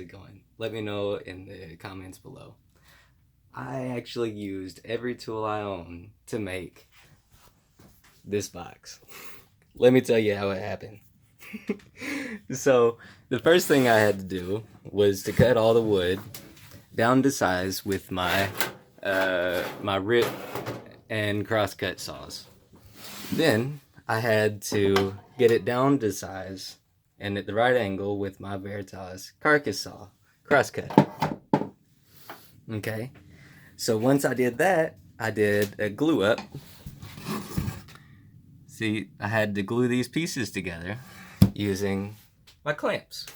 it going? Let me know in the comments below. I actually used every tool I own to make this box. Let me tell you how it happened. So, the first thing I had to do was to cut all the wood down to size with my rip and crosscut saws. Then I had to get it down to size and at the right angle with my Veritas carcass saw crosscut. Okay, so once I did that, I did a glue up. See, I had to glue these pieces together using my clamps.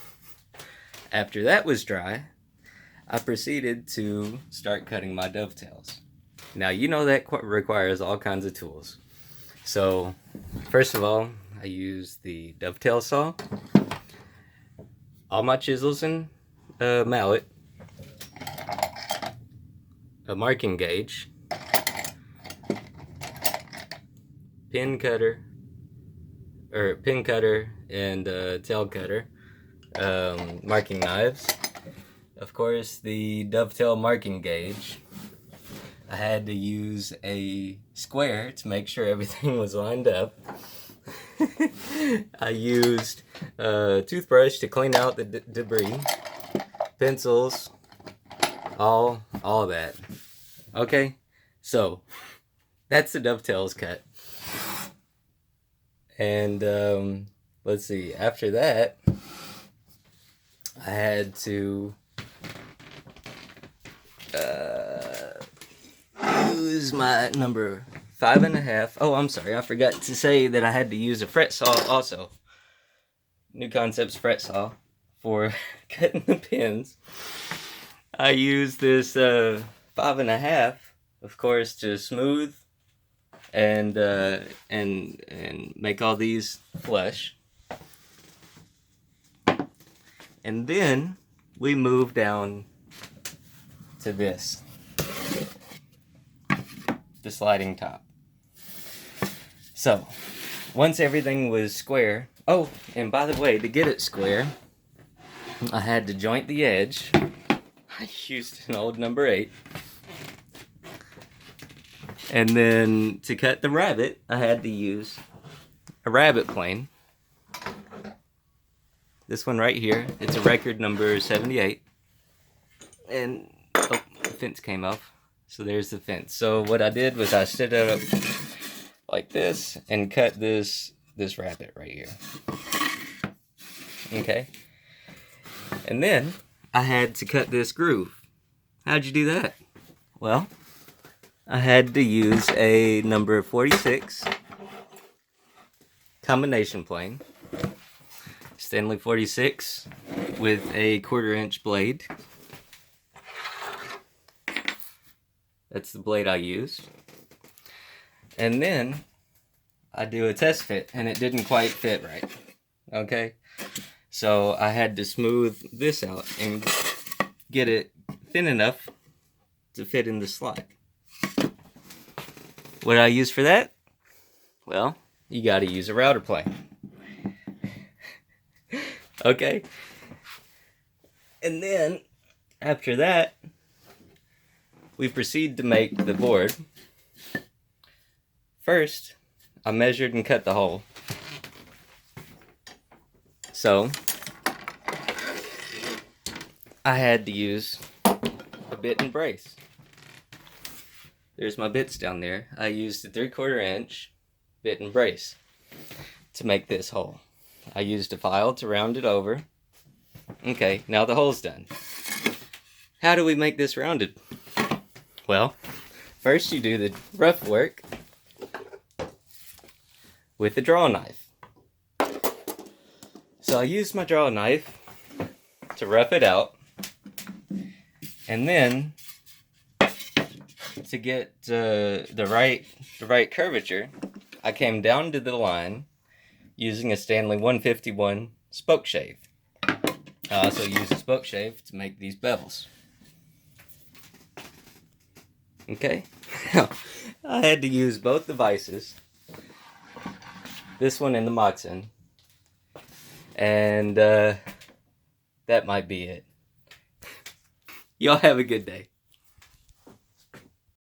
After that was dry, I proceeded to start cutting my dovetails. Now, you know that requires all kinds of tools. So, first of all, I use the dovetail saw, all my chisels and mallet, a marking gauge, pin cutter and tail cutter, marking knives, of course the dovetail marking gauge. I had to use a square to make sure everything was lined up. I used a toothbrush to clean out the debris, pencils, all that. Okay, so that's the dovetails cut. And let's see, after that, I had to use my number 5.5. Oh, I'm sorry, I forgot to say that I had to use a fret saw also. New Concepts fret saw for cutting the pins. I used this 5.5, of course, to smooth and make all these flush. And then we move down to this, the sliding top. So once everything was square, oh, and by the way, to get it square, I had to joint the edge. I used an old number 8. And then to cut the rabbit, I had to use a rabbit plane. This one right here, it's a record number 78. And, oh, the fence came off. So there's the fence. So what I did was I set it up like this and cut this rabbit right here. Okay. And then I had to cut this groove. How'd you do that? Well, I had to use a number 46 combination plane, Stanley 46 with a 1/4-inch blade. That's the blade I used. And then I do a test fit and it didn't quite fit right. Okay? So I had to smooth this out and get it thin enough to fit in the slot. What did I use for that? Well, you got to use a router plane. Okay? And then, after that, we proceed to make the board. First, I measured and cut the hole. So, I had to use a bit and brace. There's my bits down there. I used a 3/4 inch bit and brace to make this hole. I used a file to round it over. Okay, now the hole's done. How do we make this rounded? Well, first you do the rough work with the draw knife. So I used my draw knife to rough it out, and then to get the right curvature, I came down to the line using a Stanley 151 spoke shave. I also used a spoke shave to make these bevels. Okay, I had to use both the vices, this one and the Moxon, and that might be it. Y'all have a good day.